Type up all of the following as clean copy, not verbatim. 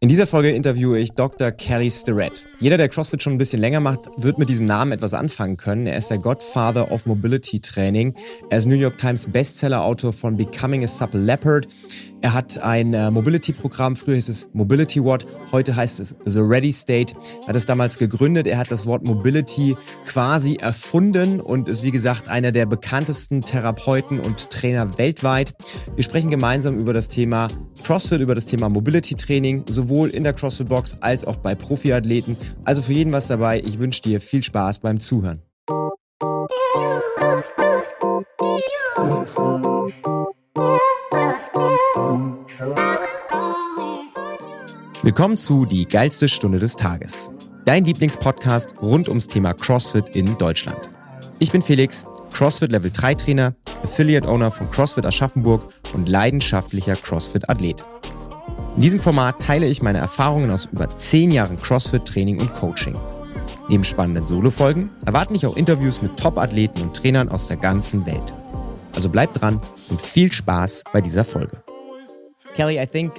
In dieser Folge interviewe ich Dr. Starrett. Jeder, der CrossFit schon ein bisschen länger macht, wird mit diesem Namen etwas anfangen können. Er ist der Godfather of Mobility Training. Er ist New York Times Bestseller-Autor von Becoming a Supple Leopard. Er hat ein Mobility-Programm, früher hieß es Mobility What, heute heißt es The Ready State. Er hat es damals gegründet, er hat das Wort Mobility quasi erfunden und ist wie gesagt einer der bekanntesten Therapeuten und Trainer weltweit. Wir sprechen gemeinsam über das Thema CrossFit, über das Thema Mobility-Training, sowohl in der CrossFit-Box als auch bei Profiathleten. Also für jeden was dabei. Ich wünsche dir viel Spaß beim Zuhören. Willkommen zu Die geilste Stunde des Tages. Dein Lieblingspodcast rund ums Thema CrossFit in Deutschland. Ich bin Felix, CrossFit Level 3 Trainer, Affiliate Owner von CrossFit Aschaffenburg und leidenschaftlicher CrossFit-Athlet. In diesem Format teile ich meine Erfahrungen aus über 10 Jahren CrossFit-Training und Coaching. Neben spannenden Solo-Folgen erwarten dich auch Interviews mit Top-Athleten und Trainern aus der ganzen Welt. Also bleib dran und viel Spaß bei dieser Folge. Kelly, I think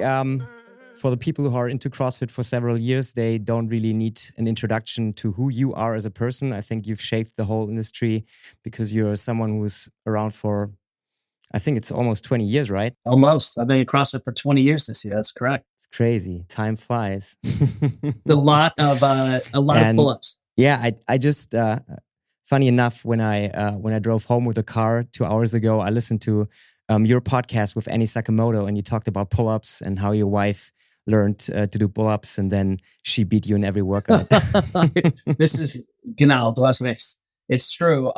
for the people who are into CrossFit for several years, they don't really need an introduction to who you are as a person. I think you've shaped the whole industry because you're someone who's around for, I think it's almost 20 years, right? Almost. I've been in CrossFit for 20 years this year. That's correct. It's crazy. Time flies. a lot of pull-ups. Yeah, I just funny enough, when I drove home with the car 2 hours ago, I listened to your podcast with Annie Sakamoto, and you talked about pull-ups and how your wife learned to do pull-ups, and then she beat you in every workout. This is genau, du hast recht. It's true.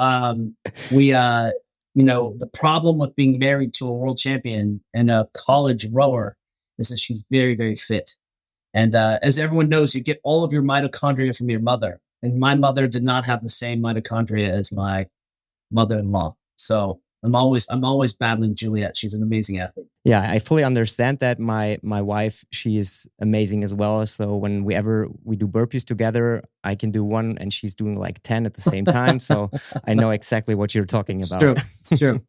The problem with being married to a world champion and a college rower is that she's very, very fit. And as everyone knows, you get all of your mitochondria from your mother. And my mother did not have the same mitochondria as my mother-in-law. So I'm always battling Juliet. She's an amazing athlete. Yeah, I fully understand that. My wife, she is amazing as well. So when we do burpees together, I can do one and she's doing like 10 at the same time. So I know exactly what you're talking about. It's true.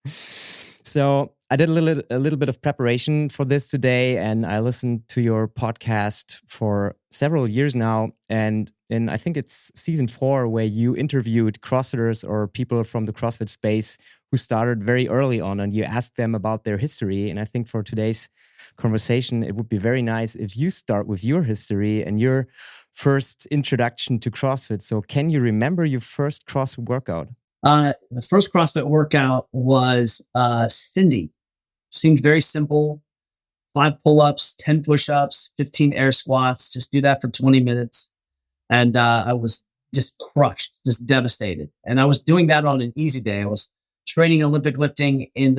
So I did a little bit of preparation for this today, and I listened to your podcast for several years now. And I think it's season 4 where you interviewed CrossFitters or people from the CrossFit space who started very early on, and you asked them about their history. And I think for today's conversation, it would be very nice if you start with your history and your first introduction to CrossFit. So can you remember your first CrossFit workout? The first CrossFit workout was Cindy. Seemed very simple. 5 pull-ups, 10 push-ups, 15 air squats. Just do that for 20 minutes. And I was just crushed, just devastated. And I was doing that on an easy day. I was training Olympic lifting in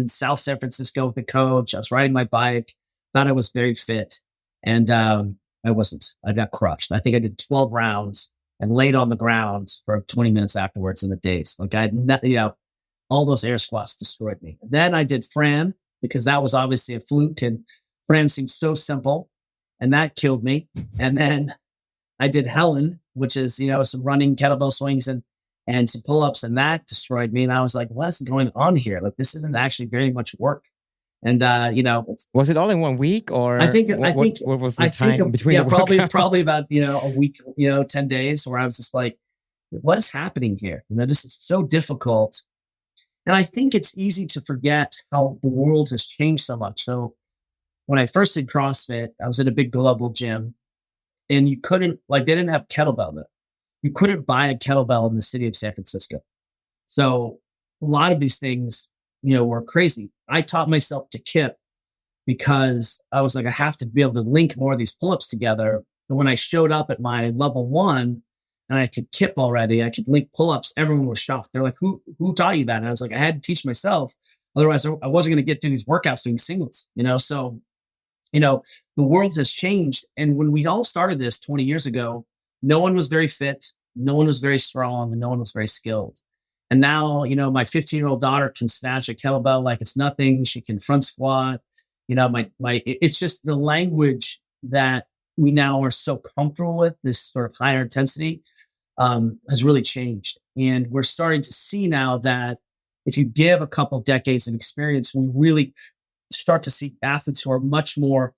South San Francisco with a coach. I was riding my bike. Thought I was very fit. And I wasn't. I got crushed. I think I did 12 rounds and laid on the ground for 20 minutes afterwards in the days. Like I had, all those air squats destroyed me. Then I did Fran, because that was obviously a fluke, and Fran seemed so simple, and that killed me. And then I did Helen, which is, some running kettlebell swings and some pull-ups, and that destroyed me. And I was like, what is going on here? Like, this isn't actually very much work. And, was it all in 1 week, or I think what was the time between the workouts? probably about, a week, 10 days, where I was just like, what is happening here? This is so difficult. And I think it's easy to forget how the world has changed so much. So when I first did CrossFit, I was at a big global gym, and you couldn't, they didn't have kettlebell there. You couldn't buy a kettlebell in the city of San Francisco. So a lot of these things, were crazy. I taught myself to kip because I was like, I have to be able to link more of these pull-ups together. And when I showed up at my level 1 and I could kip already, I could link pull-ups, everyone was shocked. They're like, who taught you that? And I was like, I had to teach myself. Otherwise, I wasn't going to get through these workouts doing singles, So, the world has changed. And when we all started this 20 years ago, no one was very fit, no one was very strong, and no one was very skilled. And now, my 15-year-old daughter can snatch a kettlebell like it's nothing. She can front squat. It's just the language that we now are so comfortable with, this sort of higher intensity, has really changed. And we're starting to see now that if you give a couple decades of experience, we really start to see athletes who are much more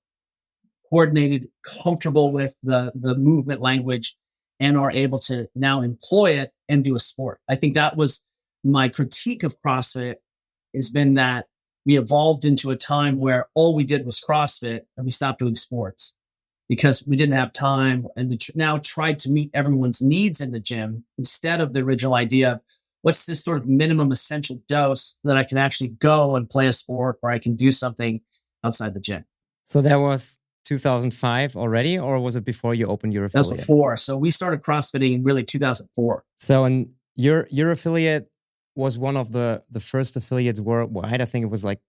coordinated, comfortable with the movement language, and are able to now employ it and do a sport. I think that was my critique of CrossFit, has been that we evolved into a time where all we did was CrossFit and we stopped doing sports because we didn't have time. And we now tried to meet everyone's needs in the gym instead of the original idea of what's this sort of minimum essential dose that I can actually go and play a sport or I can do something outside the gym. So that was 2005 already, or was it before you opened your affiliate? That's before. So we started CrossFitting in really 2004. So, and your affiliate was one of the first affiliates worldwide. I think it was like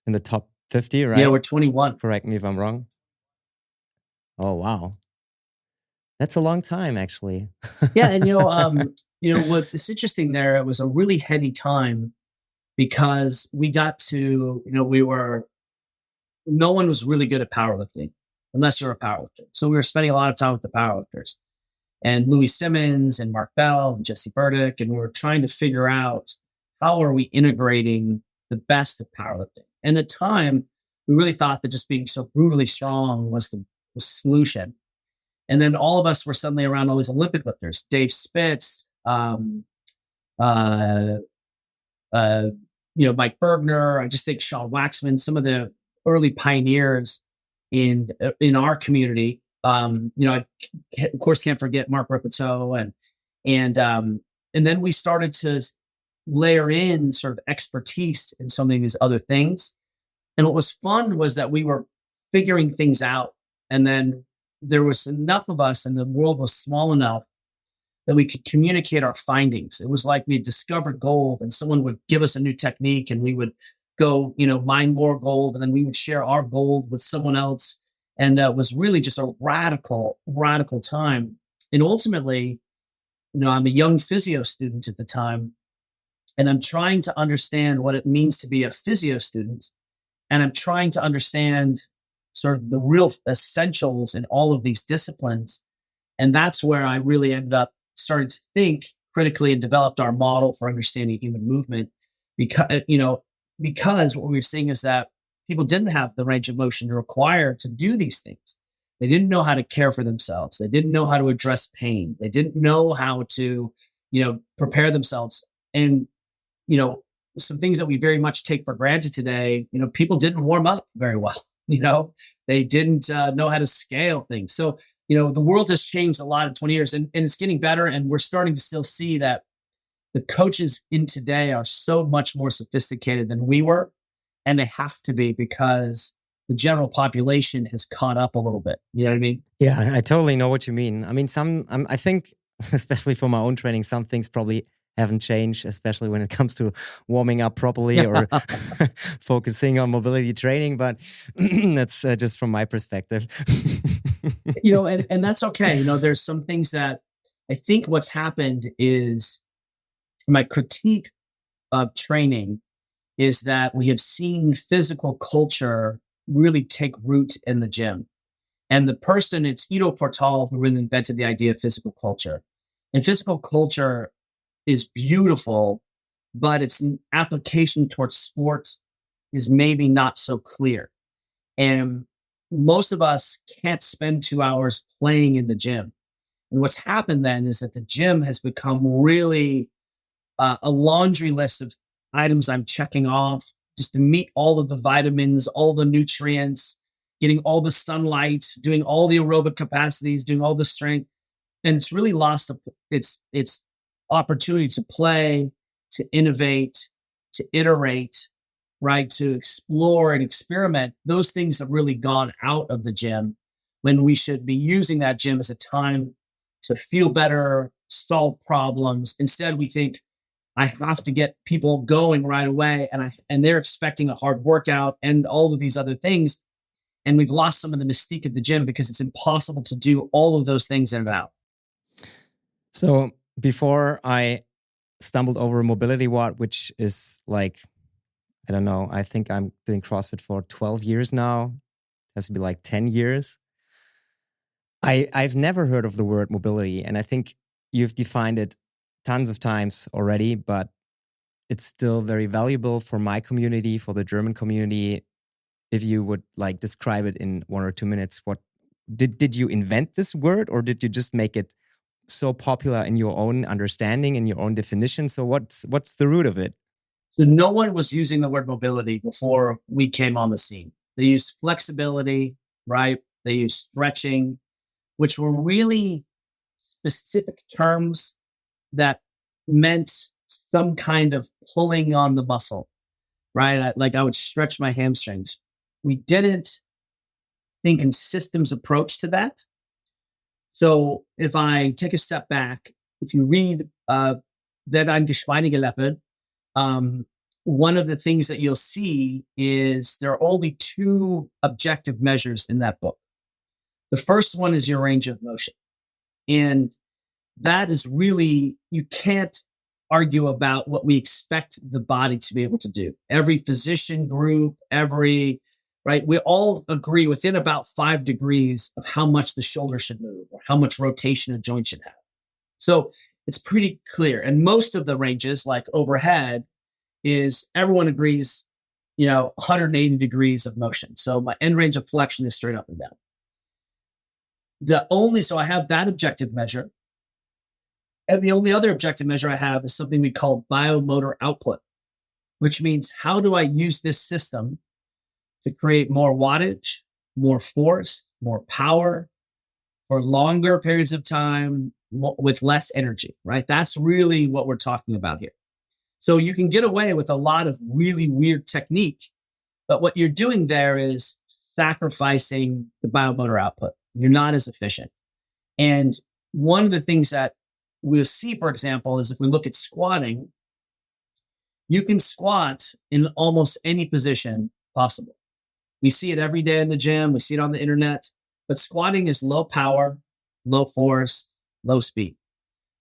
in the top 50, right? Yeah, we're 21. Correct me if I'm wrong. Oh, wow. That's a long time, actually. Yeah, and what's interesting there, it was a really heady time because we got to, no one was really good at powerlifting unless you're a powerlifter. So we were spending a lot of time with the powerlifters and Louis Simmons and Mark Bell and Jesse Burdick. And we were trying to figure out how are we integrating the best of powerlifting. And at the time, we really thought that just being so brutally strong was the solution. And then all of us were suddenly around all these Olympic lifters, Dave Spitz, Mike Bergner. I just think Sean Waxman, some of the early pioneers in our community. I of course can't forget Mark Repetto, and then we started to layer in sort of expertise in some of these other things. And what was fun was that we were figuring things out, and then there was enough of us, and the world was small enough that we could communicate our findings. It was like we discovered gold, and someone would give us a new technique, and we would go, mine more gold, and then we would share our gold with someone else. And it was really just a radical time. And ultimately, I'm a young physio student at the time, and I'm trying to understand what it means to be a physio student. And I'm trying to understand sort of the real essentials in all of these disciplines. And that's where I really ended up starting to think critically and developed our model for understanding human movement. Because what we were seeing is that people didn't have the range of motion required to do these things. They didn't know how to care for themselves. They didn't know how to address pain. They didn't know how to, prepare themselves. And, some things that we very much take for granted today, people didn't warm up very well. They didn't know how to scale things. So, the world has changed a lot in 20 years and it's getting better. And we're starting to still see that the coaches in today are so much more sophisticated than we were. And they have to be because the general population has caught up a little bit. You know what I mean? Yeah, I totally know what you mean. I mean, I think, especially for my own training, some things probably haven't changed, especially when it comes to warming up properly or focusing on mobility training. But that's just from my perspective. And that's okay. There's some things that I think what's happened is my critique of training is that we have seen physical culture really take root in the gym. And it's Ido Portal who really invented the idea of physical culture. And physical culture is beautiful, but its application towards sports is maybe not so clear. And most of us can't spend 2 hours playing in the gym. And what's happened then is that the gym has become really a laundry list of items I'm checking off just to meet all of the vitamins, all the nutrients, getting all the sunlight, doing all the aerobic capacities, doing all the strength. And it's really lost its opportunity to play, to innovate, to iterate, right? To explore and experiment. Those things have really gone out of the gym when we should be using that gym as a time to feel better, solve problems. Instead, we think, I have to get people going right away. And they're expecting a hard workout and all of these other things. And we've lost some of the mystique of the gym because it's impossible to do all of those things in and out. So before I stumbled over a mobility watt, which is like, I don't know, I think I'm doing CrossFit for 12 years now. It has to be like 10 years. I've never heard of the word mobility. And I think you've defined it tons of times already, but it's still very valuable for my community, for the German community. if you would like describe it in 1 or 2 minutes, what did you invent this word, or did you just make it so popular in your own understanding, in your own definition? So what's the root of it? So no one was using the word mobility before we came on the scene. They used flexibility, right? They used stretching, which were really specific terms that meant some kind of pulling on the muscle, right? I would stretch my hamstrings. We didn't think in systems approach to that. So if I take a step back, if you read Wer ein Geschmeidige Leopard, one of the things that you'll see is there are only two objective measures in that book. The first one is your range of motion. And that is really, you can't argue about what we expect the body to be able to do. Every physician group, right, we all agree within about 5 degrees of how much the shoulder should move or how much rotation a joint should have. So it's pretty clear. And most of the ranges, like overhead, is everyone agrees, 180 degrees of motion. So my end range of flexion is straight up and down. So I have that objective measure. And the only other objective measure I have is something we call biomotor output, which means how do I use this system to create more wattage, more force, more power for longer periods of time with less energy, right? That's really what we're talking about here. So you can get away with a lot of really weird technique, but what you're doing there is sacrificing the biomotor output. You're not as efficient. And one of the things that we'll see, for example, is if we look at squatting, you can squat in almost any position possible. We see it every day in the gym. We see it on the internet. But squatting is low power, low force, low speed.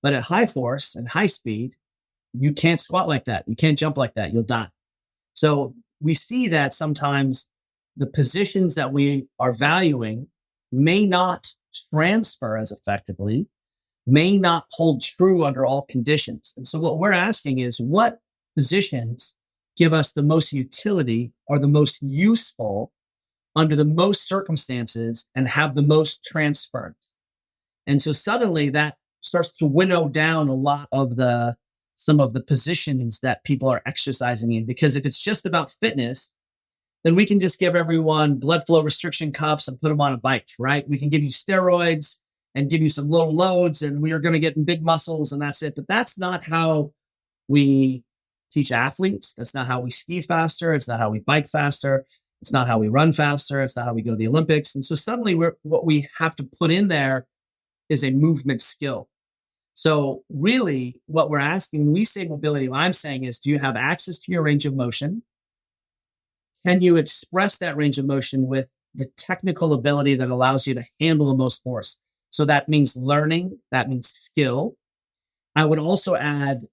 But at high force and high speed, you can't squat like that. You can't jump like that. You'll die. So we see that sometimes the positions that we are valuing may not transfer as effectively, may not hold true under all conditions. And so what we're asking is, what positions give us the most utility or the most useful under the most circumstances and have the most transference? And so suddenly that starts to winnow down a lot of some of the positions that people are exercising in. Because if it's just about fitness, then we can just give everyone blood flow restriction cuffs and put them on a bike, right? We can give you steroids and give you some low loads and we are going to get big muscles and that's it. But that's not how we teach athletes. That's not how we ski faster. It's not how we bike faster. It's not how we run faster. It's not how we go to the Olympics. And so suddenly what we have to put in there is a movement skill. So really what we're asking when we say mobility, what I'm saying is, do you have access to your range of motion? Can you express that range of motion with the technical ability that allows you to handle the most force? So that means learning, that means skill. I would also add,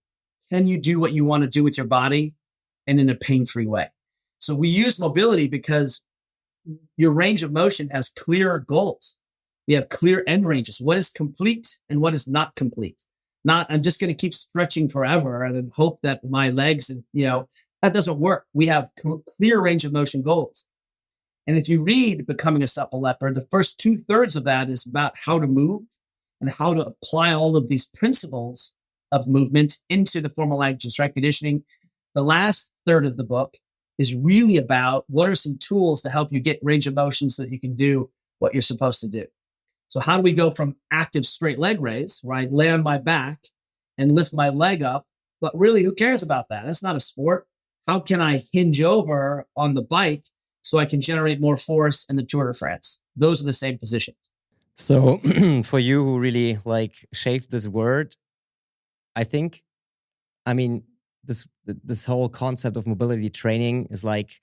can you do what you want to do with your body and in a pain-free way? So we use mobility because your range of motion has clear goals. We have clear end ranges. What is complete and what is not complete? Not, I'm just going to keep stretching forever and then hope that my legs, that doesn't work. We have clear range of motion goals. And if you read Becoming a Supple Leopard, the first 2/3 of that is about how to move and how to apply all of these principles of movement into the formal language of strength conditioning. The last third of the book is really about what are some tools to help you get range of motion so that you can do what you're supposed to do. So how do we go from active straight leg raise, where I lay on my back and lift my leg up? But really, who cares about that? That's not a sport. How can I hinge over on the bike so I can generate more force in the Tour de France? Those are the same positions. So for you who really shaped this word, this whole concept of mobility training is like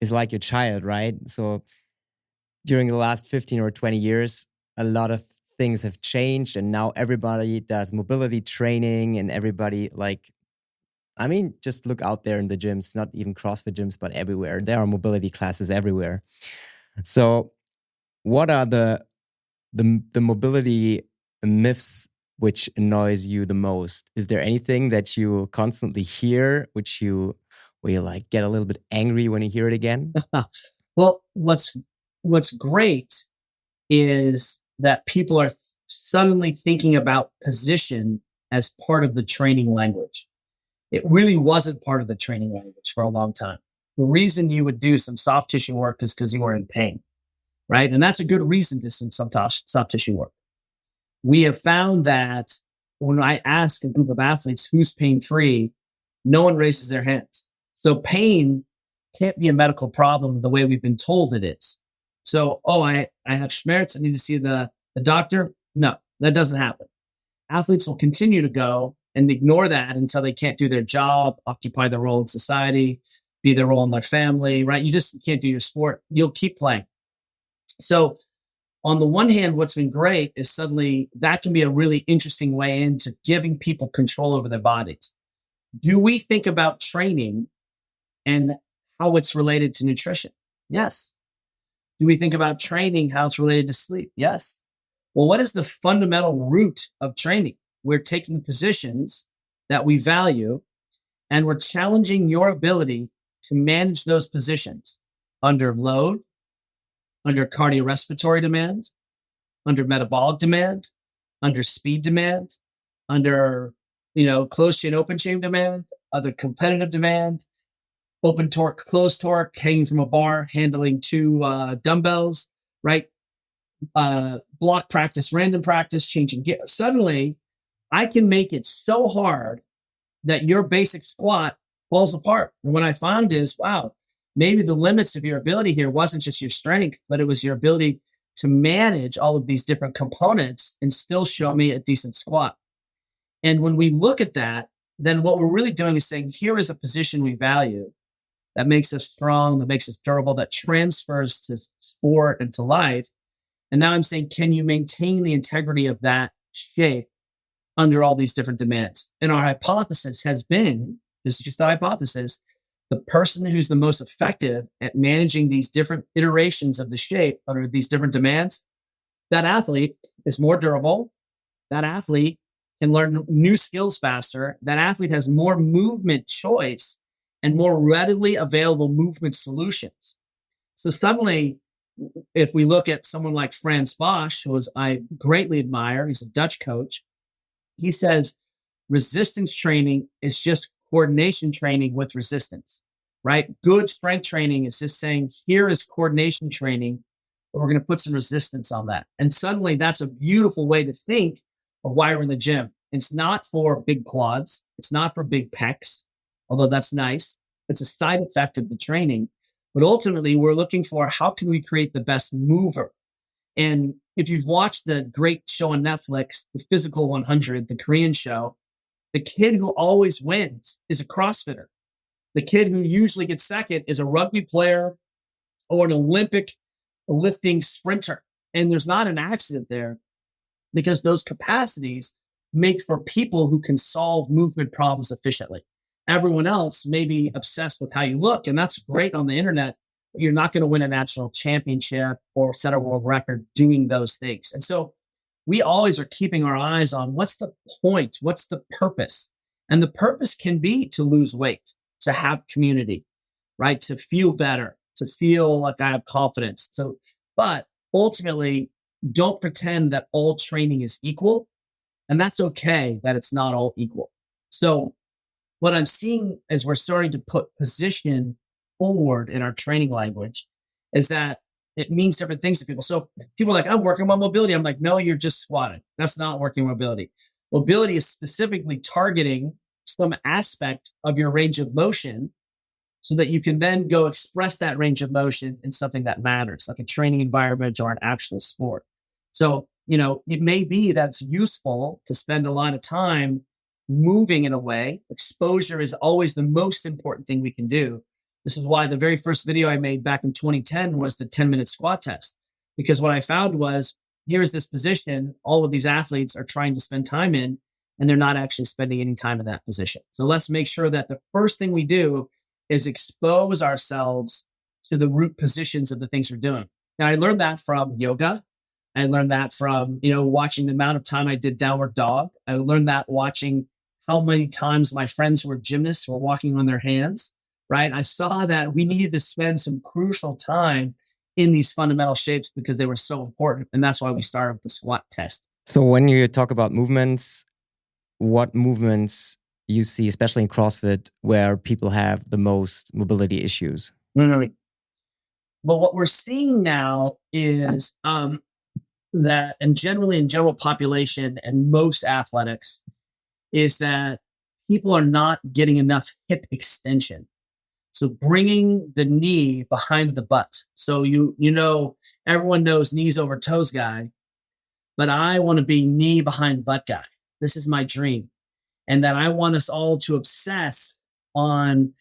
your child, right? So during the last 15 or 20 years, a lot of things have changed and now everybody does mobility training and everybody just look out there in the gyms, not even CrossFit gyms, but everywhere. There are mobility classes everywhere. So what are the mobility myths which annoys you the most? Is there anything that you constantly hear where you get a little bit angry when you hear it again? Well, what's great is that people are suddenly thinking about position as part of the training language. It really wasn't part of the training language for a long time. The reason you would do some soft tissue work is because you were in pain, right? And that's a good reason to do some soft tissue work. We have found that when I ask a group of athletes who's pain-free, no one raises their hands. So pain can't be a medical problem the way we've been told it is. So, I have schmerz, I need to see the doctor. No, that doesn't happen. Athletes will continue to go and ignore that until they can't do their job, occupy their role in society, be their role in their family, right? You just can't do your sport. You'll keep playing. So on the one hand, what's been great is suddenly that can be a really interesting way into giving people control over their bodies. Do we think about training and how it's related to nutrition? Yes. Do we think about training, how it's related to sleep? Yes. Well, what is the fundamental root of training? We're taking positions that we value and we're challenging your ability to manage those positions under load, under cardiorespiratory demand, under metabolic demand, under speed demand, under closed chain, open chain demand, other competitive demand, open torque, closed torque, hanging from a bar, handling two dumbbells, right? Block practice, random practice, changing gear. Suddenly, I can make it so hard that your basic squat falls apart. And what I found is, wow, maybe the limits of your ability here wasn't just your strength, but it was your ability to manage all of these different components and still show me a decent squat. And when we look at that, then what we're really doing is saying, here is a position we value that makes us strong, that makes us durable, that transfers to sport and to life. And now I'm saying, can you maintain the integrity of that shape under all these different demands? And our hypothesis has been, this is just a hypothesis, the person who's the most effective at managing these different iterations of the shape under these different demands, that athlete is more durable. That athlete can learn new skills faster. That athlete has more movement choice and more readily available movement solutions. So suddenly, if we look at someone like Frans Bosch, who I greatly admire, he's a Dutch coach, he says resistance training is just coordination training with resistance, right? Good strength training is just saying, here is coordination training, but we're going to put some resistance on that. And suddenly that's a beautiful way to think of why we're in the gym. It's not for big quads. It's not for big pecs, although that's nice. It's a side effect of the training. But ultimately, we're looking for how can we create the best mover? And if you've watched the great show on Netflix, The Physical 100, the Korean show, the kid who always wins is a CrossFitter. The kid who usually gets second is a rugby player or an Olympic lifting sprinter. And there's not an accident there because those capacities make for people who can solve movement problems efficiently. Everyone else may be obsessed with how you look, and that's great on the internet, but you're not going to win a national championship or set a world record doing those things. And so we always are keeping our eyes on what's the point, what's the purpose? And the purpose can be to lose weight, to have community, right? To feel better, to feel like I have confidence. But ultimately, don't pretend that all training is equal. And that's okay that it's not all equal. So what I'm seeing as we're starting to put position forward in our training language is that it means different things to people. So people are like, I'm working on mobility. I'm like, no, you're just squatting. That's not working mobility. Mobility is specifically targeting some aspect of your range of motion so that you can then go express that range of motion in something that matters, like a training environment or an actual sport. So, it may be that it's useful to spend a lot of time moving in a way. Exposure is always the most important thing we can do. This is why the very first video I made back in 2010 was the 10-minute squat test. Because what I found was, here's this position all of these athletes are trying to spend time in, and they're not actually spending any time in that position. So let's make sure that the first thing we do is expose ourselves to the root positions of the things we're doing. Now, I learned that from yoga. I learned that from, watching the amount of time I did downward dog. I learned that watching how many times my friends who were gymnasts were walking on their hands. right? I saw that we needed to spend some crucial time in these fundamental shapes because they were so important. And that's why we started with the squat test. So when you talk about movements, what movements you see, especially in CrossFit, where people have the most mobility issues? But what we're seeing now is that, and generally in general population and most athletics, is that people are not getting enough hip extension. So bringing the knee behind the butt. So you know, everyone knows knees over toes guy, but I want to be knee behind butt guy. This is my dream. And that I want us all to obsess on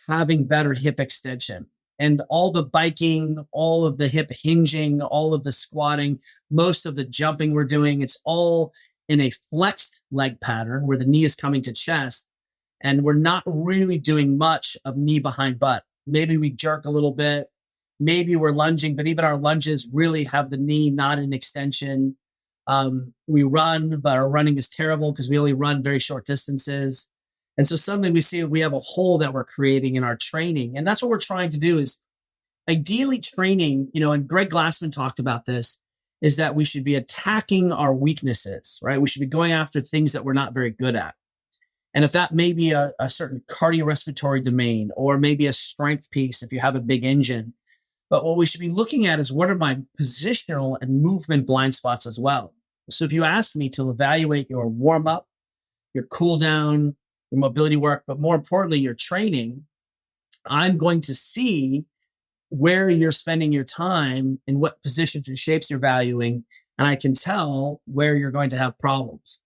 having better hip extension. And all the biking, all of the hip hinging, all of the squatting, most of the jumping we're doing, it's all in a flexed leg pattern where the knee is coming to chest. And we're not really doing much of knee behind butt. Maybe we jerk a little bit. Maybe we're lunging, but even our lunges really have the knee not in extension. We run, but our running is terrible because we only run very short distances. And so suddenly we see we have a hole that we're creating in our training. And that's what we're trying to do is ideally training, and Greg Glassman talked about this, is that we should be attacking our weaknesses, right? We should be going after things that we're not very good at. And if that may be a certain cardiorespiratory domain or maybe a strength piece, if you have a big engine, but what we should be looking at is what are my positional and movement blind spots as well. So if you ask me to evaluate your warm up, your cool down, your mobility work, but more importantly, your training, I'm going to see where you're spending your time and what positions and shapes you're valuing. And I can tell where you're going to have problems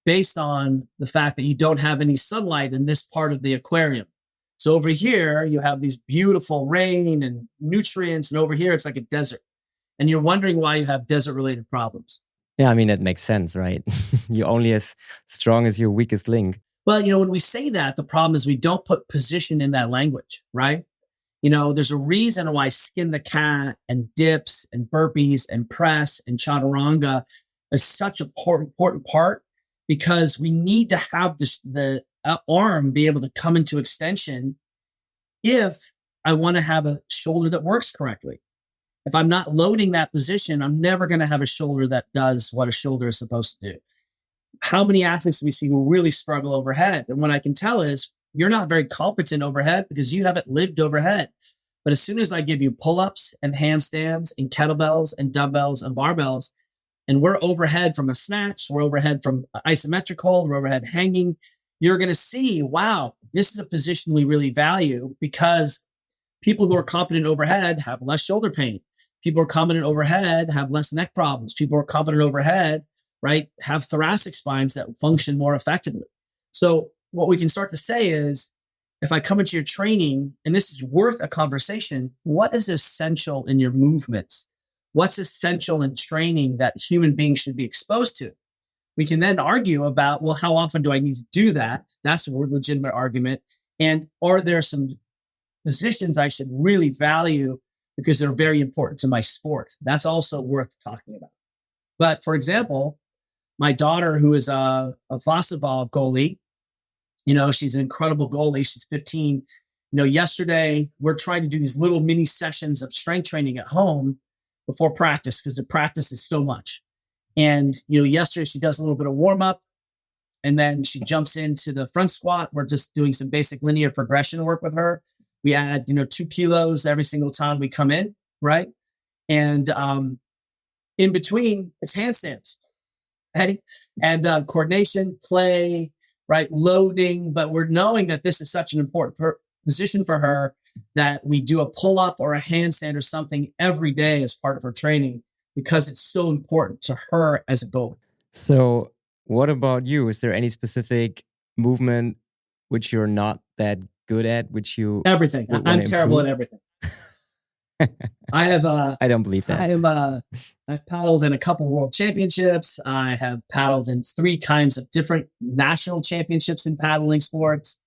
based on the fact that you don't have any sunlight in this part of the aquarium. So over here, you have these beautiful rain and nutrients, and over here, it's like a desert. And you're wondering why you have desert-related problems. Yeah, I mean, that makes sense, right? You're only as strong as your weakest link. Well, when we say that, the problem is we don't put position in that language, right? There's a reason why skin the cat and dips and burpees and press and chaturanga is such an important part, because we need to have the arm be able to come into extension if I want to have a shoulder that works correctly. If I'm not loading that position, I'm never going to have a shoulder that does what a shoulder is supposed to do. How many athletes do we see who really struggle overhead? And what I can tell is you're not very competent overhead because you haven't lived overhead. But as soon as I give you pull-ups and handstands and kettlebells and dumbbells and barbells, and we're overhead from a snatch, we're overhead from isometric hold, we're overhead hanging, you're going to see, wow, this is a position we really value, because people who are competent overhead have less shoulder pain. People who are competent overhead have less neck problems. People who are competent overhead, right, have thoracic spines that function more effectively. So what we can start to say is, if I come into your training, and this is worth a conversation, what is essential in your movements? What's essential in training that human beings should be exposed to? We can then argue about, well, how often do I need to do that? That's a legitimate argument. And are there some positions I should really value because they're very important to my sport? That's also worth talking about. But for example, my daughter, who is a volleyball goalie, she's an incredible goalie. She's 15. Yesterday, we're trying to do these little mini sessions of strength training at home before practice, because the practice is so much. And, yesterday she does a little bit of warm up, and then she jumps into the front squat. We're just doing some basic linear progression work with her. We add, 2 kilos every single time we come in, right? And in between, it's handstands, right? And coordination, play, right? Loading. But we're knowing that this is such an important position for her that we do a pull-up or a handstand or something every day as part of her training, because it's so important to her as a goalie. So what about you? Is there any specific movement which you're not that good at, which you... Everything. I'm terrible at everything. I have... I don't believe that. I've paddled in a couple world championships. I have paddled in 3 kinds of different national championships in paddling sports.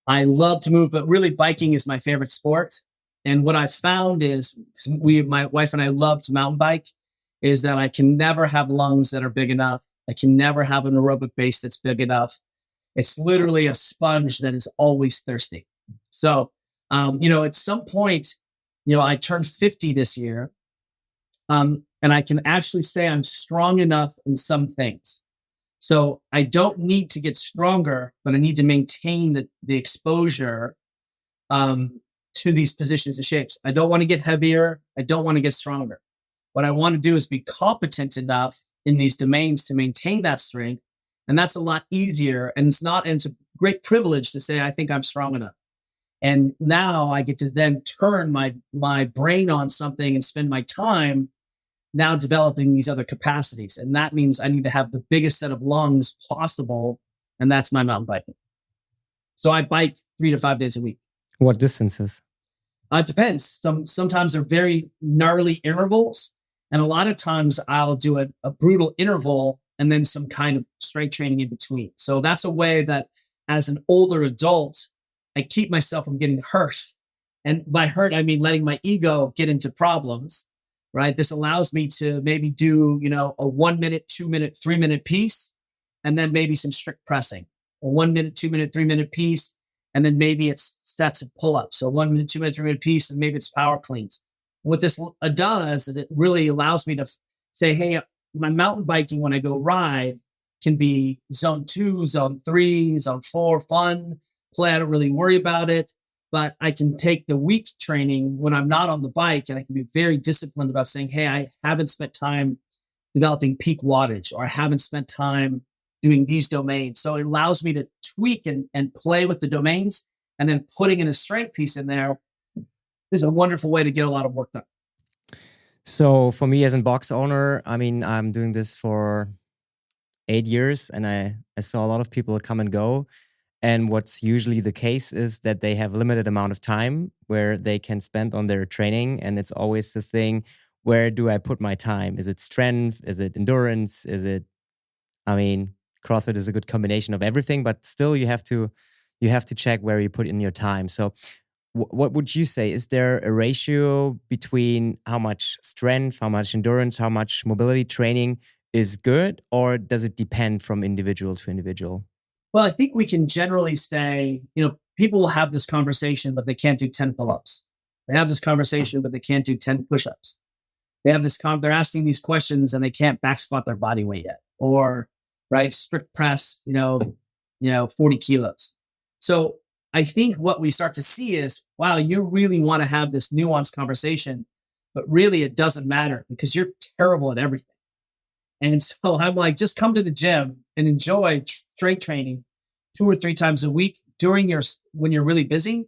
I love to move, but really biking is my favorite sport. And what I found is, my wife and I love to mountain bike, is that I can never have lungs that are big enough. I can never have an aerobic base that's big enough. It's literally a sponge that is always thirsty. So, at some point, I turned 50 this year. And I can actually say I'm strong enough in some things. So I don't need to get stronger, but I need to maintain the exposure to these positions and shapes. I don't want to get heavier. I don't want to get stronger. What I want to do is be competent enough in these domains to maintain that strength. And that's a lot easier. And it's a great privilege to say, I think I'm strong enough. And now I get to then turn my brain on something and spend my time now developing these other capacities. And that means I need to have the biggest set of lungs possible. And that's my mountain biking. So I bike 3 to 5 days a week. What distances? It depends. Sometimes they're very gnarly intervals. And a lot of times I'll do a brutal interval and then some kind of strength training in between. So that's a way that as an older adult, I keep myself from getting hurt. And by hurt, I mean letting my ego get into problems, right? This allows me to maybe do, a 1 minute, 2 minute, 3 minute piece, and then maybe some strict pressing. A 1 minute, 2 minute, 3 minute piece, and then maybe it's sets of pull-ups. So 1 minute, 2 minute, 3 minute piece, and maybe it's power cleans. What this does is it really allows me to say, hey, my mountain biking when I go ride can be zone 2, zone 3, zone 4, fun, play. I don't really worry about it, but I can take the weak training when I'm not on the bike, and I can be very disciplined about saying, hey, I haven't spent time developing peak wattage, or I haven't spent time doing these domains. So it allows me to tweak and play with the domains, and then putting in a strength piece in there is a wonderful way to get a lot of work done. So for me as a box owner, I mean, I'm doing this for 8 years, and I saw a lot of people come and go. And what's usually the case is that they have a limited amount of time where they can spend on their training. And it's always the thing, where do I put my time? Is it strength? Is it endurance? CrossFit is a good combination of everything, but still you have to check where you put in your time. So what would you say? Is there a ratio between how much strength, how much endurance, how much mobility training is good, or does it depend from individual to individual? Well, I think we can generally say, people will have this conversation, but they can't do 10 pull-ups. They have this conversation, but they can't do 10 push-ups. They have they're asking these questions and they can't back squat their body weight yet, or strict press, 40 kilos. So I think what we start to see is, wow, you really want to have this nuanced conversation, but really it doesn't matter because you're terrible at everything. And so I'm like, just come to the gym and enjoy strength training 2 or 3 times a week when you're really busy.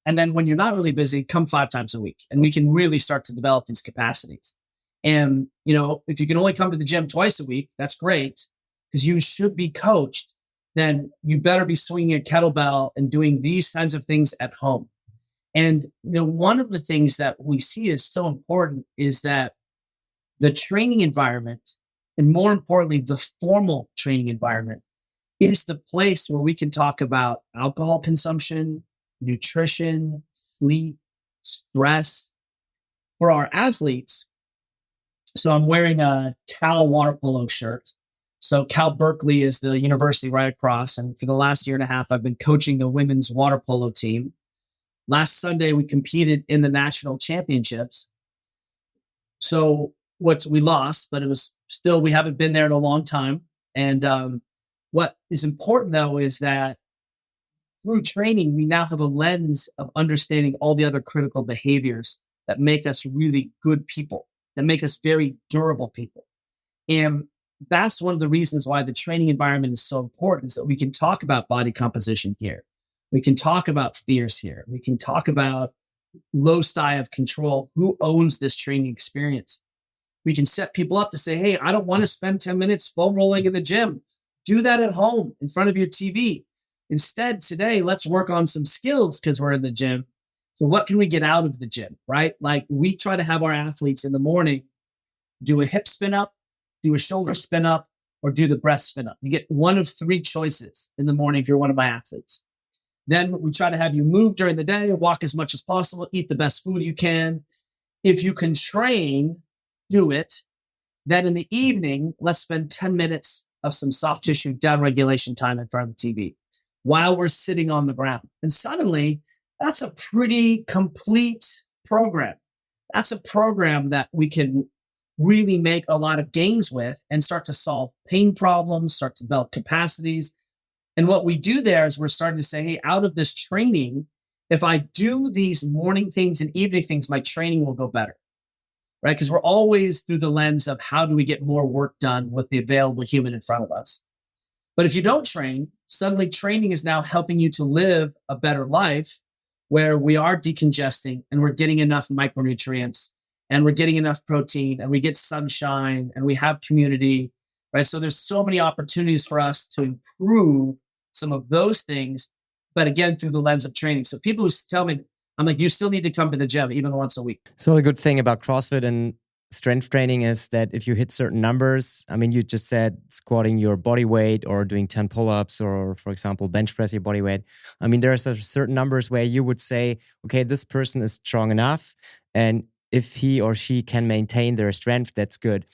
And then when you're not really busy, come 5 times a week. And we can really start to develop these capacities. And, if you can only come to the gym twice a week, that's great, because you should be coached. Then you better be swinging a kettlebell and doing these kinds of things at home. And, one of the things that we see is so important is that the training environment, and more importantly, the formal training environment, is the place where we can talk about alcohol consumption, nutrition, sleep, stress for our athletes. So I'm wearing a Cal water polo shirt. So Cal Berkeley is the university right across. And for the last 1.5 years, I've been coaching the women's water polo team. Last Sunday, we competed in the national championships. So we lost, but it was still, we haven't been there in a long time. And what is important, though, is that through training, we now have a lens of understanding all the other critical behaviors that make us really good people, that make us very durable people. And that's one of the reasons why the training environment is so important, is that we can talk about body composition here. We can talk about fears here. We can talk about loci of control. Who owns this training experience? We can set people up to say, hey, I don't want to spend 10 minutes foam rolling in the gym. Do that at home in front of your TV. Instead, today, let's work on some skills because we're in the gym. So what can we get out of the gym, right? Like, we try to have our athletes in the morning do a hip spin up, do a shoulder spin up, or do the breast spin up. You get one of 3 choices in the morning if you're one of my athletes. Then we try to have you move during the day, walk as much as possible, eat the best food you can. If you can train, do it. Then in the evening, let's spend 10 minutes of some soft tissue downregulation time in front of the TV while we're sitting on the ground. And suddenly, that's a pretty complete program. That's a program that we can really make a lot of gains with and start to solve pain problems, start to develop capacities. And what we do there is we're starting to say, hey, out of this training, if I do these morning things and evening things, my training will go better, right? Because we're always through the lens of how do we get more work done with the available human in front of us. But if you don't train, suddenly training is now helping you to live a better life where we are decongesting and we're getting enough micronutrients and we're getting enough protein and we get sunshine and we have community, right? So there's so many opportunities for us to improve some of those things, but again, through the lens of training. So people who tell me, I'm like, you still need to come to the gym even once a week. So the good thing about CrossFit and strength training is that if you hit certain numbers, I mean, you just said squatting your body weight or doing 10 pull-ups or, for example, bench press your body weight. I mean, there are certain numbers where you would say, okay, this person is strong enough. And if he or she can maintain their strength, that's good.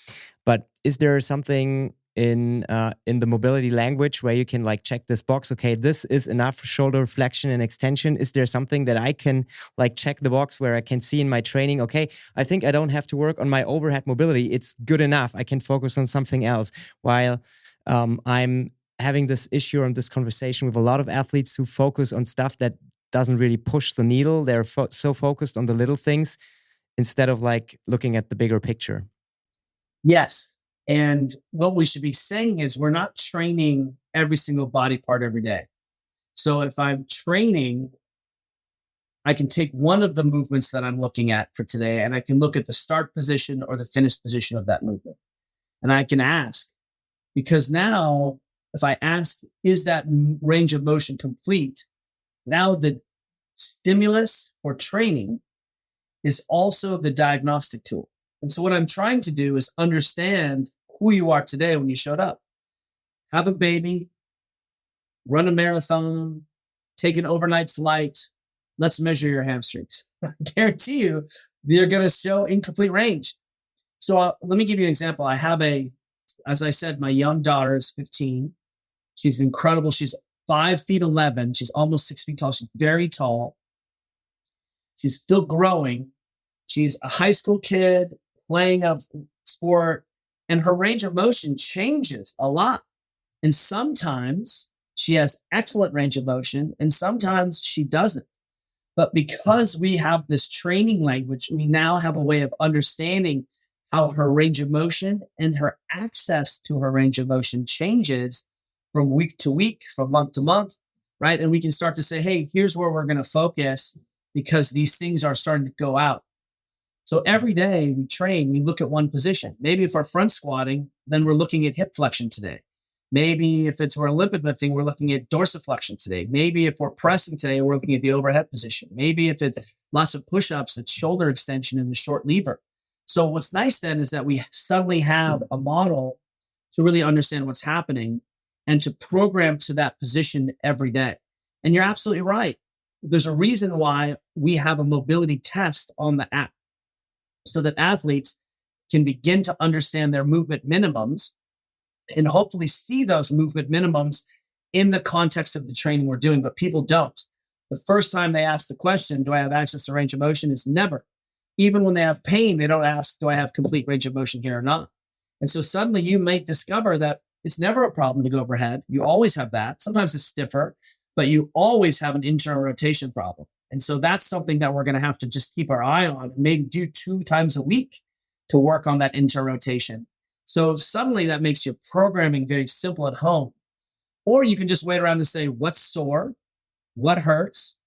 But is there something in the mobility language where you can like check this box? Okay, this is enough shoulder flexion and extension. Is there something that I can like check the box where I can see in my training? Okay, I think I don't have to work on my overhead mobility. It's good enough. I can focus on something else. While I'm having this issue and this conversation with a lot of athletes who focus on stuff that doesn't really push the needle. They're so focused on the little things instead of like looking at the bigger picture. Yes. And what we should be saying is we're not training every single body part every day. So if I'm training, I can take one of the movements that I'm looking at for today and I can look at the start position or the finish position of that movement. And I can ask, because now if I ask, is that range of motion complete? Now the stimulus for training is also the diagnostic tool. And so what I'm trying to do is understand who you are today when you showed up. Have a baby, run a marathon, take an overnight flight. Let's measure your hamstrings. I guarantee you, they're going to show incomplete range. So let me give you an example. I have as I said, my young daughter is 15. She's incredible. She's 5'11". She's almost 6 feet tall. She's very tall. She's still growing. She's a high school kid playing a sport, and her range of motion changes a lot. And sometimes she has excellent range of motion, and sometimes she doesn't. But because we have this training language, we now have a way of understanding how her range of motion and her access to her range of motion changes from week to week, from month to month, right? And we can start to say, hey, here's where we're going to focus because these things are starting to go out. So every day we train, we look at one position. Maybe if we're front squatting, then we're looking at hip flexion today. Maybe if we're Olympic lifting, we're looking at dorsiflexion today. Maybe if we're pressing today, we're looking at the overhead position. Maybe if it's lots of push-ups, it's shoulder extension and the short lever. So what's nice then is that we suddenly have a model to really understand what's happening and to program to that position every day. And you're absolutely right. There's a reason why we have a mobility test on the app so that athletes can begin to understand their movement minimums and hopefully see those movement minimums in the context of the training we're doing, but people don't. The first time they ask the question, do I have access to range of motion, is never. Even when they have pain, they don't ask, do I have complete range of motion here or not? And so suddenly you may discover that it's never a problem to go overhead. You always have that. Sometimes it's stiffer, but you always have an internal rotation problem. And so that's something that we're going to have to just keep our eye on and maybe do 2 times a week to work on that internal rotation. So suddenly that makes your programming very simple at home. Or you can just wait around and say, what's sore? What hurts?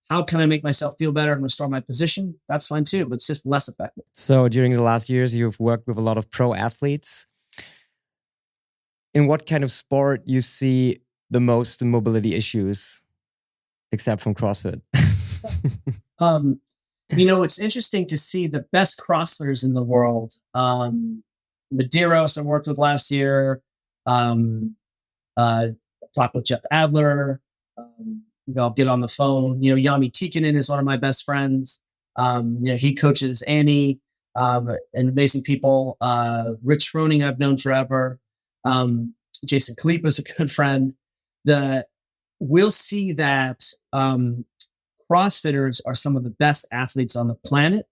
How can I make myself feel better and restore my position? That's fine too, but it's just less effective. So during the last years, you've worked with a lot of pro athletes. In what kind of sport you see the most mobility issues, except from CrossFit? It's interesting to see the best CrossFitters in the world. Medeiros I worked with last year. Talked with Jeff Adler. I'll get on the phone. Yami Tikkanen is one of my best friends. He coaches Annie and amazing people. Rich Froning I've known forever. Jason Kalipa is a good friend. We'll see that CrossFitters are some of the best athletes on the planet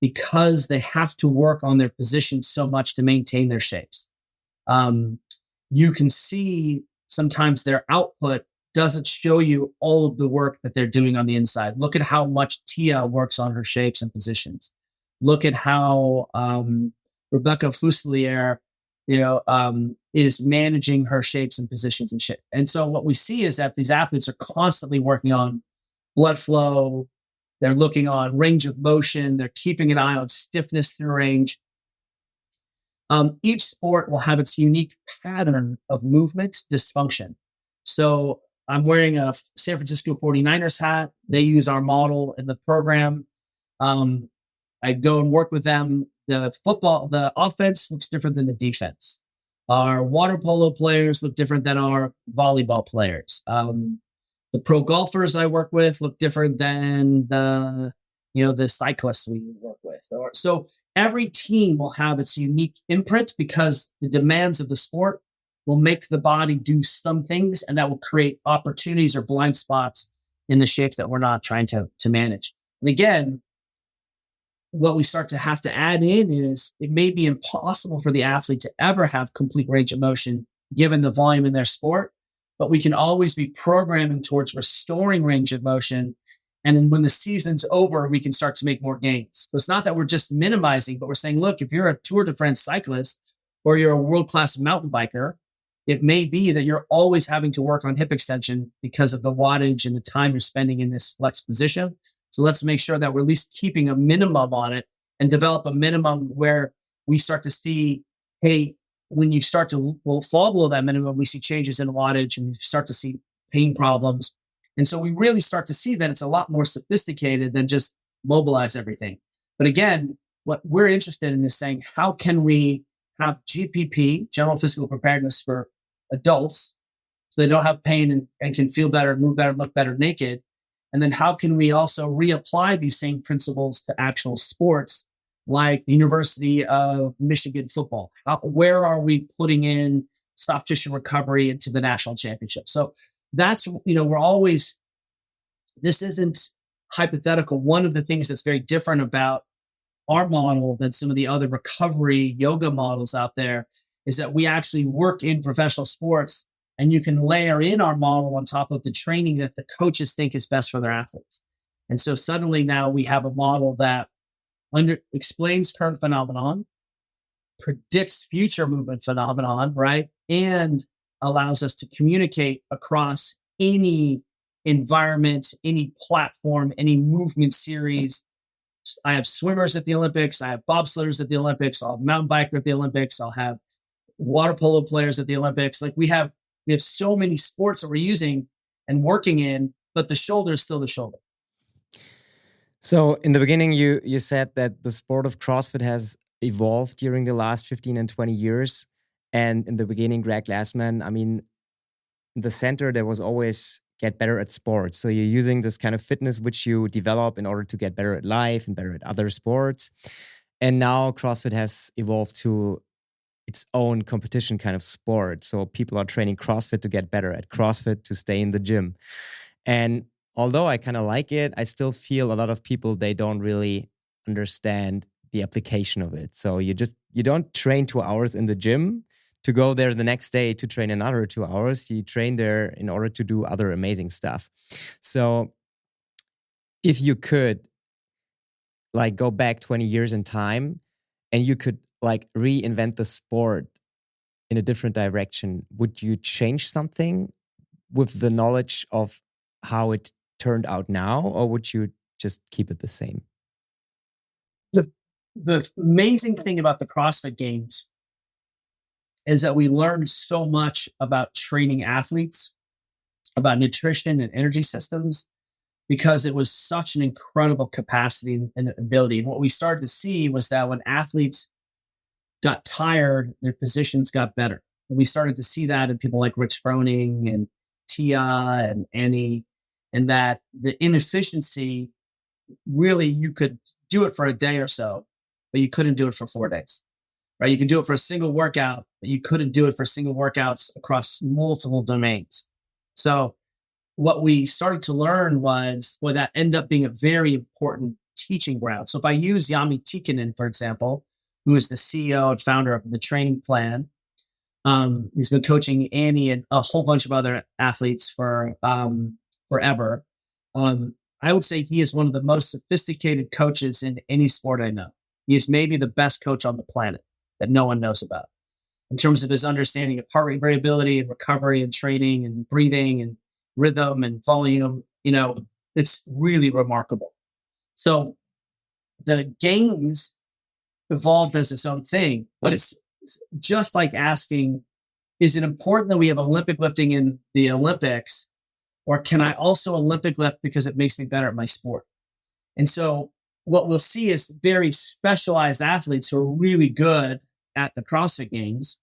because they have to work on their position so much to maintain their shapes. You can see sometimes their output doesn't show you all of the work that they're doing on the inside. Look at how much Tia works on her shapes and positions. Look at how Rebecca Fuselier, is managing her shapes and positions and shit. And so what we see is that these athletes are constantly working on blood flow. They're looking on range of motion. They're keeping an eye on stiffness through range. Each sport will have its unique pattern of movement dysfunction. So I'm wearing a San Francisco 49ers hat. They use our model in the program. I go and work with them. The offense looks different than the defense. Our water polo players look different than our volleyball players. The pro golfers I work with look different than the cyclists we work with. So every team will have its unique imprint because the demands of the sport will make the body do some things, and that will create opportunities or blind spots in the shapes that we're not trying to manage. And again, what we start to have to add in is it may be impossible for the athlete to ever have complete range of motion given the volume in their sport, but we can always be programming towards restoring range of motion. And then when the season's over, we can start to make more gains. So it's not that we're just minimizing, but we're saying, look, if you're a Tour de France cyclist or you're a world-class mountain biker, it may be that you're always having to work on hip extension because of the wattage and the time you're spending in this flex position. So let's make sure that we're at least keeping a minimum on it and develop a minimum where we start to see, hey, when you start to fall below that minimum, we see changes in wattage and you start to see pain problems. And so we really start to see that it's a lot more sophisticated than just mobilize everything. But again, what we're interested in is saying, how can we have GPP, general physical preparedness for adults, so they don't have pain and can feel better, move better, look better naked? And then how can we also reapply these same principles to actual sports like the University of Michigan football? Where are we putting in soft tissue recovery into the national championship? So that's, we're always, this isn't hypothetical. One of the things that's very different about our model than some of the other recovery yoga models out there is that we actually work in professional sports, and you can layer in our model on top of the training that the coaches think is best for their athletes. And so suddenly now we have a model that explains current phenomenon, predicts future movement phenomenon, right? And allows us to communicate across any environment, any platform, any movement series. I have swimmers at the Olympics. I have bobsledders at the Olympics. I'll have mountain biker at the Olympics. I'll have water polo players at the Olympics. Like we have so many sports that we're using and working in, but the shoulder is still the shoulder. So in the beginning, you said that the sport of CrossFit has evolved during the last 15 and 20 years. And in the beginning, Greg Glassman, in the center, there was always get better at sports. So you're using this kind of fitness which you develop in order to get better at life and better at other sports. And now CrossFit has evolved to its own competition kind of sport. So people are training CrossFit to get better at CrossFit, to stay in the gym. And although I kind of like it, I still feel a lot of people, they don't really understand the application of it. So you don't train 2 hours in the gym to go there the next day to train another 2 hours. You train there in order to do other amazing stuff. So if you could go back 20 years in time and you could reinvent the sport in a different direction, would you change something with the knowledge of how it turned out now, or would you just keep it the same? The amazing thing about the CrossFit Games is that we learned so much about training athletes, about nutrition and energy systems, because it was such an incredible capacity and ability. And what we started to see was that when athletes got tired, their positions got better. And we started to see that in people like Rich Froning and Tia and Annie, and that the inefficiency, really, you could do it for a day or so, but you couldn't do it for 4 days, right? You can do it for a single workout, but you couldn't do it for single workouts across multiple domains. So what we started to learn was, well, that ended up being a very important teaching ground. So if I use Jami Tikkanen, for example, who is the CEO and founder of the training plan, he's been coaching Annie and a whole bunch of other athletes for forever. I would say he is one of the most sophisticated coaches in any sport I know. He is maybe the best coach on the planet that no one knows about in terms of his understanding of heart rate variability and recovery and training and breathing and rhythm and volume. It's really remarkable. So the games evolved as its own thing, but it's just like asking, is it important that we have Olympic lifting in the Olympics, or can I also Olympic lift because it makes me better at my sport? And so what we'll see is very specialized athletes who are really good at the CrossFit Games.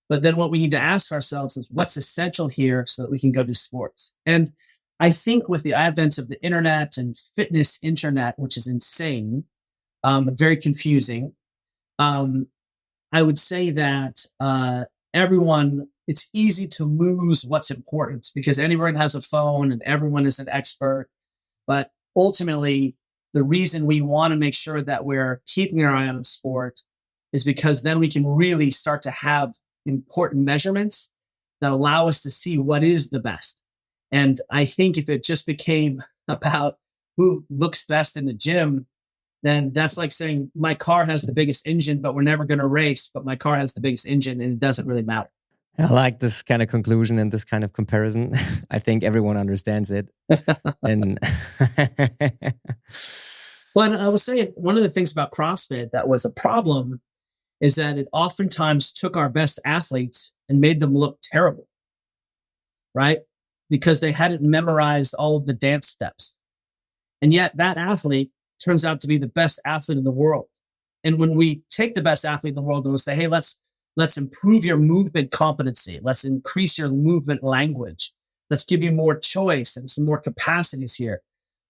But then what we need to ask ourselves is what's essential here so that we can go do sports. And I think with the advent of the internet and fitness internet, which is insane, very confusing, I would say that it's easy to lose what's important because everyone has a phone and everyone is an expert. But ultimately, the reason we want to make sure that we're keeping our eye on the sport is because then we can really start to have important measurements that allow us to see what is the best. And I think if it just became about who looks best in the gym, then that's like saying my car has the biggest engine, but we're never going to race, but my car has the biggest engine and it doesn't really matter. I like this kind of conclusion and this kind of comparison. I think everyone understands it. And Well, I will say one of the things about CrossFit that was a problem is that it oftentimes took our best athletes and made them look terrible, right? Because they hadn't memorized all of the dance steps. And yet that athlete turns out to be the best athlete in the world. And when we take the best athlete in the world and we'll say, hey, let's improve your movement competency. Let's increase your movement language. Let's give you more choice and some more capacities here.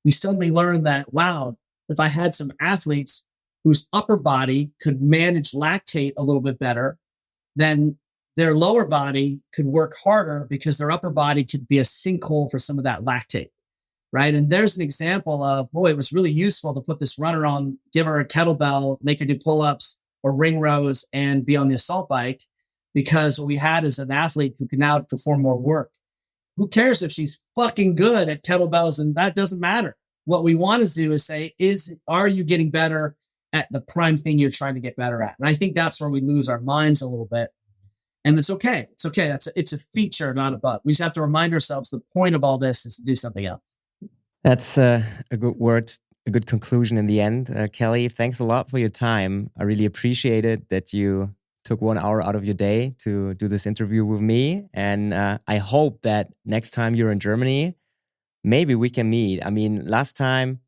We suddenly learn that, wow, if I had some athletes whose upper body could manage lactate a little bit better, then their lower body could work harder because their upper body could be a sinkhole for some of that lactate, right? And there's an example of, boy, it was really useful to put this runner on, give her a kettlebell, make her do pull-ups or ring rows and be on the assault bike, because what we had is an athlete who can now perform more work. Who cares if she's fucking good at kettlebells? And that doesn't matter. What we want to do is say, are you getting better at the prime thing you're trying to get better at? And I think that's where we lose our minds a little bit. And it's okay. It's okay. It's a feature, not a bug. We just have to remind ourselves the point of all this is to do something else. That's a good word, a good conclusion in the end. Kelly, thanks a lot for your time. I really appreciate it that you took 1 hour out of your day to do this interview with me. And I hope that next time you're in Germany, maybe we can meet. I mean, last time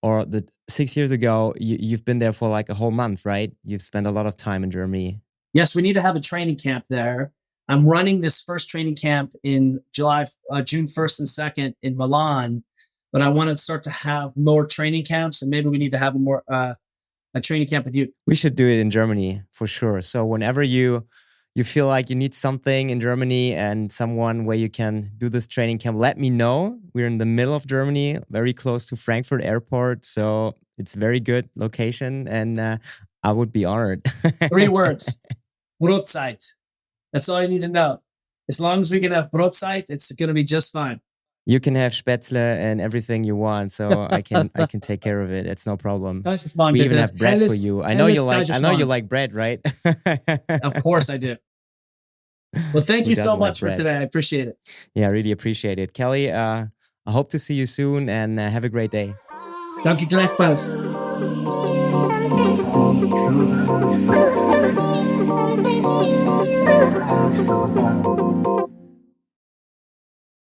or 6 years ago, you've been there for like a whole month, right? You've spent a lot of time in Germany. Yes, we need to have a training camp there. I'm running this first training camp in June 1st and 2nd in Milan, but I want to start to have more training camps, and maybe we need to have a training camp with you. We should do it in Germany for sure. So whenever you feel like you need something in Germany and someone where you can do this training camp, let me know. We're in the middle of Germany, very close to Frankfurt Airport. So it's a very good location, and I would be honored. 3 words. Brotzeit. That's all you need to know. As long as we can have Brotzeit, it's going to be just fine. You can have Spätzle and everything you want, so I can take care of it. It's no problem. We even have bread for you. I know you like bread, right? Of course I do. Well, thank you so much for today. I appreciate it. Yeah, I really appreciate it. Kelly, I hope to see you soon, and have a great day. Danke gleichfalls.